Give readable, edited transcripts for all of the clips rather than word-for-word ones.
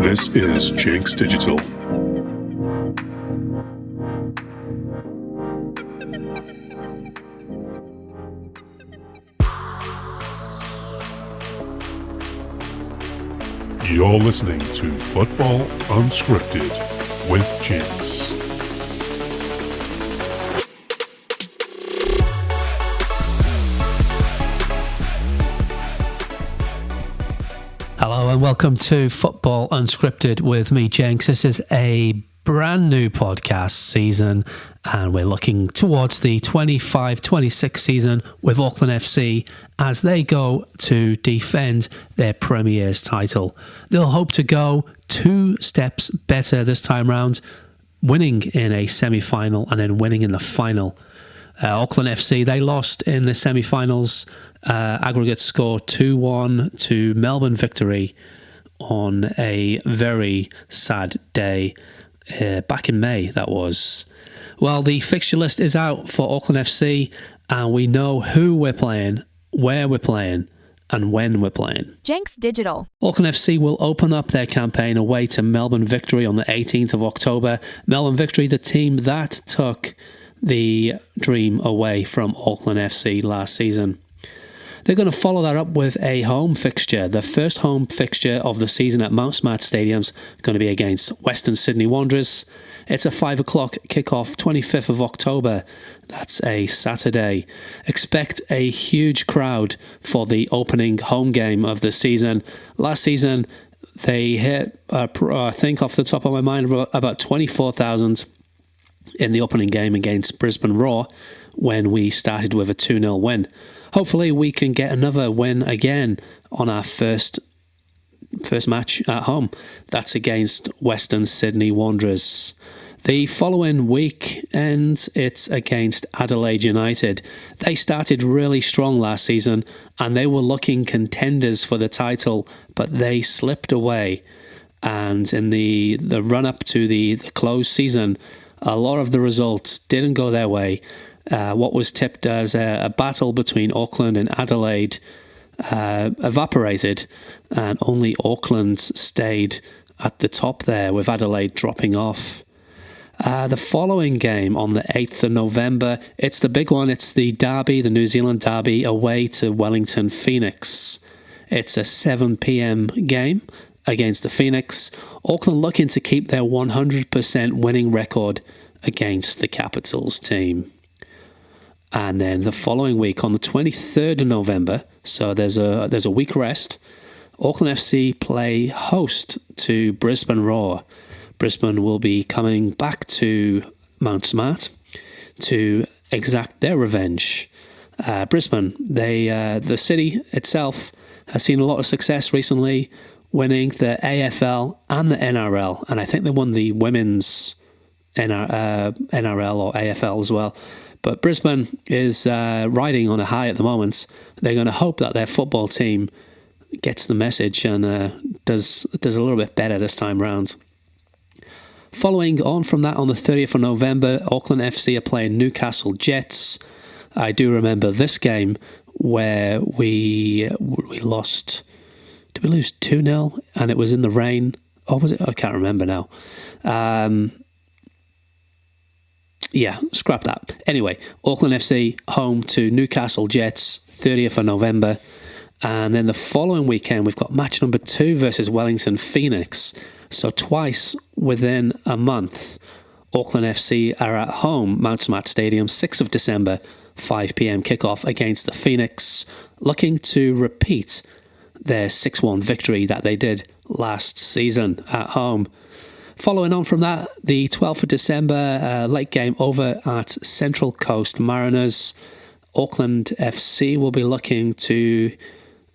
This is Jenks Digital. You're listening to Football Unscripted with Jenks. Hello and welcome to Football Unscripted with me, Jenks. This is a brand new podcast season and we're looking towards the 25-26 season with Auckland FC as they go to defend their Premier's title. They'll hope to go 2 steps better this time round, winning in a semi-final and then winning in the final. Auckland FC, they lost in the semi-finals, aggregate score 2-1 to Melbourne Victory on a very sad day back in May, that was. Well, the fixture list is out for Auckland FC and we know who we're playing, where we're playing and when we're playing. Jenks Digital. Auckland FC will open up their campaign away to Melbourne Victory on the 18th of October. Melbourne Victory, the team that took the dream away from Auckland FC last season. They're going to follow that up with a home fixture. The first home fixture of the season at Mount Smart Stadium's going to be against Western Sydney Wanderers. It's a 5 o'clock kickoff, 25th of October. That's a Saturday. Expect a huge crowd for the opening home game of the season. Last season, they hit, I think off the top of my mind, about 24,000 in the opening game against Brisbane Roar when we started with a 2-0 win. Hopefully we can get another win again on our first match at home. That's against Western Sydney Wanderers. The following weekend, it's against Adelaide United. They started really strong last season and they were looking contenders for the title, but they slipped away. And in the run-up to the close season, a lot of the results didn't go their way. What was tipped as a battle between Auckland and Adelaide evaporated, and only Auckland stayed at the top there, with Adelaide dropping off. The following game on the 8th of November, it's the big one. It's the derby, the New Zealand derby, away to Wellington Phoenix. It's a 7 p.m. game against the Phoenix. Auckland looking to keep their 100% winning record against the Capitals team. And then the following week on the 23rd of November, so there's a week rest, Auckland FC play host to Brisbane Roar. Brisbane will be coming back to Mount Smart to exact their revenge. Brisbane, the city itself has seen a lot of success recently, winning the AFL and the NRL, and I think they won the women's NRL or AFL as well. But Brisbane is riding on a high at the moment. They're going to hope that their football team gets the message and does a little bit better this time round. Following on from that, on the 30th of November, Auckland FC are playing Newcastle Jets. I do remember this game where we lost. Did we lose 2-0 and it was in the rain? Or was it? I can't remember now. Yeah, scrap that. Anyway, Auckland FC home to Newcastle Jets, 30th of November. And then the following weekend, we've got match number 2 versus Wellington Phoenix. So twice within a month, Auckland FC are at home, Mount Smart Stadium, 6th of December, 5 p.m. kickoff against the Phoenix, looking to repeat their 6-1 victory that they did last season at home. Following on from that, the 12th of December, late game over at Central Coast Mariners. Auckland FC will be looking to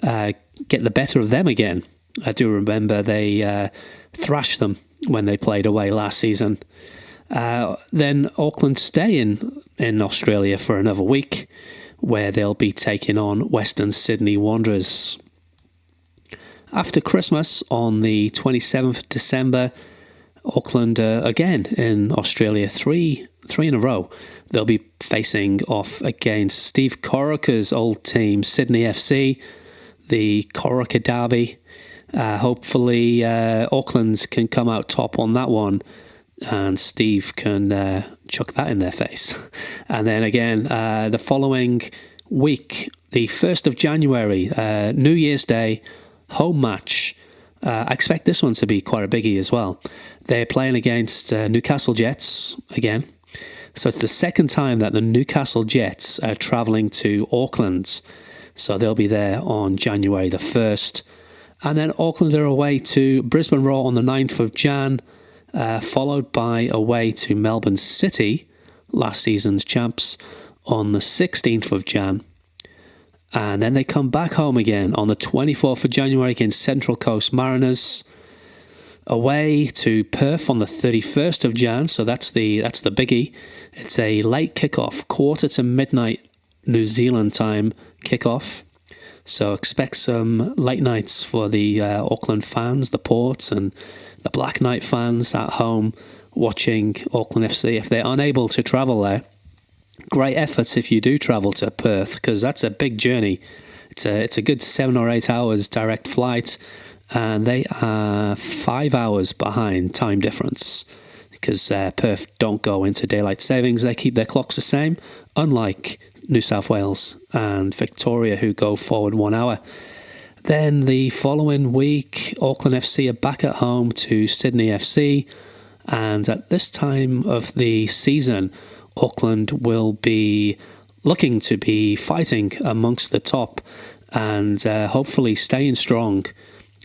get the better of them again. I do remember they thrashed them when they played away last season. Then Auckland stay in Australia for another week, where they'll be taking on Western Sydney Wanderers. After Christmas, on the 27th of December, Auckland again in Australia, three in a row. They'll be facing off against Steve Corica's old team, Sydney FC, the Corica Derby. Hopefully, Auckland can come out top on that one, and Steve can chuck that in their face. And then again, the following week, the 1st of January, New Year's Day, home match. I expect this one to be quite a biggie as well. They're playing against Newcastle Jets again. So it's the second time that the Newcastle Jets are travelling to Auckland. So they'll be there on January the 1st. And then Auckland are away to Brisbane Roar on the 9th of Jan, followed by away to Melbourne City, last season's champs, on the 16th of Jan. And then they come back home again on the 24th of January against Central Coast Mariners. Away to Perth on the 31st of Jan, so that's the biggie. It's a late kickoff, quarter to midnight New Zealand time kickoff. So expect some late nights for the Auckland fans, the Ports and the Black Knight fans at home watching Auckland FC if they're unable to travel there. Great efforts if you do travel to Perth, because that's a big journey. It's a good 7 or 8 hours direct flight, and they are 5 hours behind time difference because Perth don't go into daylight savings. They keep their clocks the same, unlike New South Wales and Victoria, who go forward 1 hour. Then the following week, Auckland FC are back at home to Sydney FC, and at this time of the season, Auckland will be looking to be fighting amongst the top and hopefully staying strong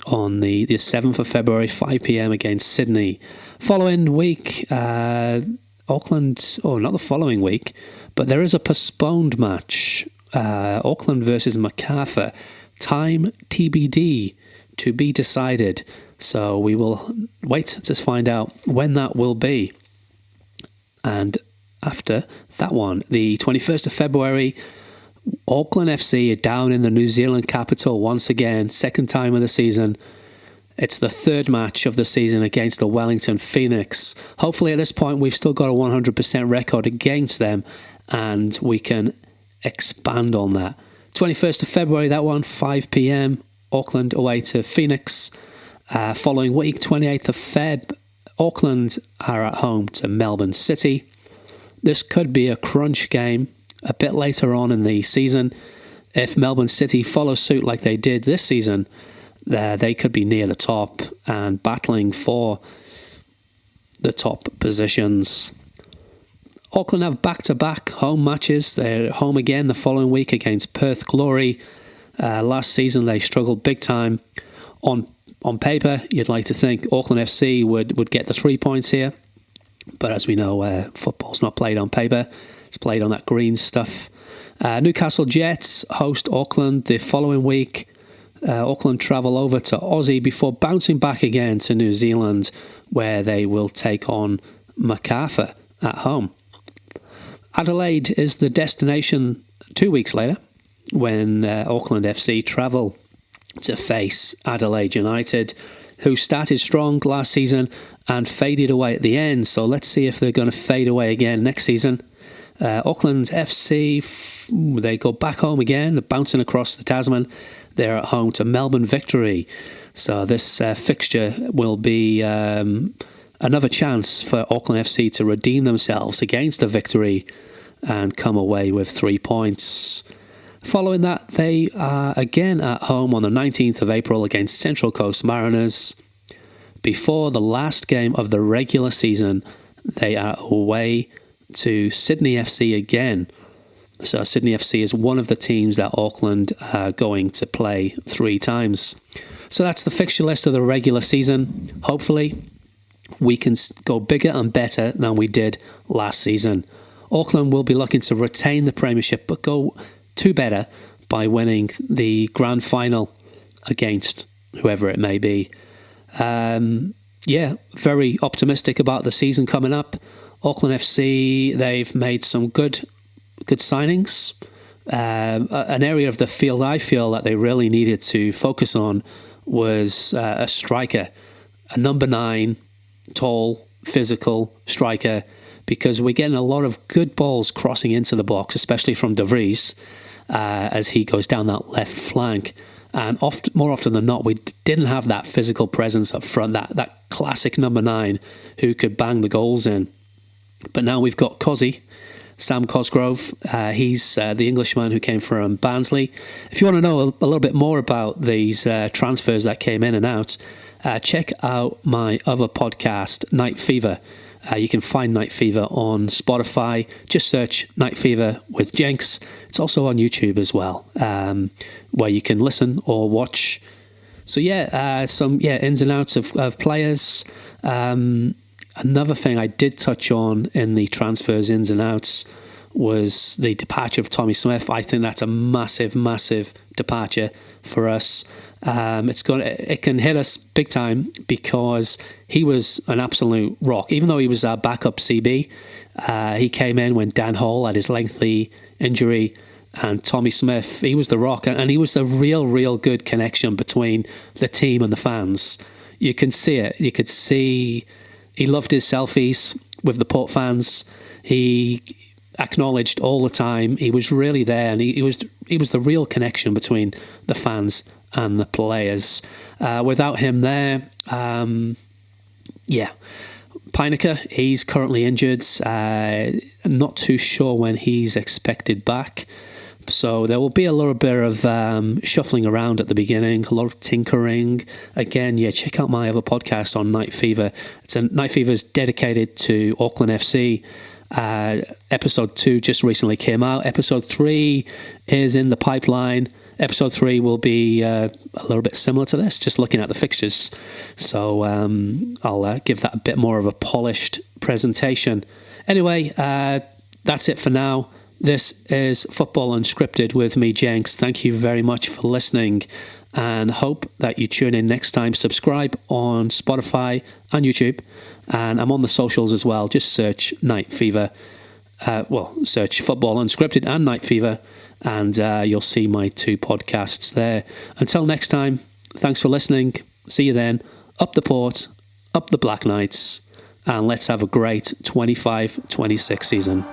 on the 7th of February, 5 p.m. against Sydney. Following week, Auckland, not the following week, but there is a postponed match, Auckland versus Macarthur. Time TBD, to be decided. So we will wait to find out when that will be. And after that one, the 21st of February, Auckland FC are down in the New Zealand capital once again, second time of the season. It's the third match of the season against the Wellington Phoenix. Hopefully at this point we've still got a 100% record against them and we can expand on that. 21st of February, that one, 5 p.m, Auckland away to Phoenix. Following week, 28th of Feb, Auckland are at home to Melbourne City. This could be a crunch game a bit later on in the season. If Melbourne City follow suit like they did this season, they could be near the top and battling for the top positions. Auckland have back-to-back home matches. They're home again the following week against Perth Glory. Last season they struggled big time. On paper, you'd like to think Auckland FC would get the 3 points here. But as we know, football's not played on paper. It's played on that green stuff. Newcastle Jets host Auckland the following week. Auckland travel over to Aussie before bouncing back again to New Zealand, where they will take on Macarthur at home. Adelaide is the destination 2 weeks later, when Auckland FC travel to face Adelaide United, who started strong last season and faded away at the end. So let's see if they're going to fade away again next season. Auckland FC, they go back home again. They're bouncing across the Tasman. They're at home to Melbourne Victory. So this fixture will be another chance for Auckland FC to redeem themselves against the Victory and come away with 3 points. Following that, they are again at home on the 19th of April against Central Coast Mariners. Before the last game of the regular season, they are away to Sydney FC again. So Sydney FC is one of the teams that Auckland are going to play 3 times. So that's the fixture list of the regular season. Hopefully, we can go bigger and better than we did last season. Auckland will be looking to retain the Premiership, but go to better by winning the grand final against whoever it may be. Very optimistic about the season coming up. Auckland FC, they've made some good signings. An area of the field I feel that they really needed to focus on was a striker, a number 9, tall, physical striker, because we're getting a lot of good balls crossing into the box, especially from De Vries, as he goes down that left flank. And more often than not, we didn't have that physical presence up front, that classic number 9 who could bang the goals in. But now we've got Sam Cosgrove. He's the Englishman who came from Barnsley. If you want to know a little bit more about these transfers that came in and out, check out my other podcast, Night Fever. You can find Night Fever on Spotify. Just search Night Fever with Jenks. It's also on YouTube as well, where you can listen or watch. So some ins and outs of players. Another thing I did touch on in the transfers ins and outs was the departure of Tommy Smith. I think that's a massive, massive departure for us. It can hit us big time because he was an absolute rock. Even though he was our backup CB, he came in when Dan Hall had his lengthy injury, and Tommy Smith, he was the rock, and he was the real good connection between the team and the fans. You can see it. You could see he loved his selfies with the Port fans. He acknowledged all the time. He was really there, and he was the real connection between the fans and the players. Without him there, Peinecker, he's currently injured. Not too sure when he's expected back. So there will be a little bit of shuffling around at the beginning, a lot of tinkering. Again, check out my other podcast on Night Fever. Night Fever is dedicated to Auckland FC. Episode 2 just recently came out. Episode 3 is in the pipeline. Episode 3 will be a little bit similar to this, just looking at the fixtures. So I'll give that a bit more of a polished presentation. Anyway, that's it for now. This is Football Unscripted with me, Jenks. Thank you very much for listening, and hope that you tune in next time. Subscribe on Spotify and YouTube, and I'm on the socials as well. Just search Night Fever. Search Football Unscripted and Night Fever, and you'll see my 2 podcasts there. Until next time, thanks for listening. See you then. Up the Port, up the Black Knights, and let's have a great 25-26 season.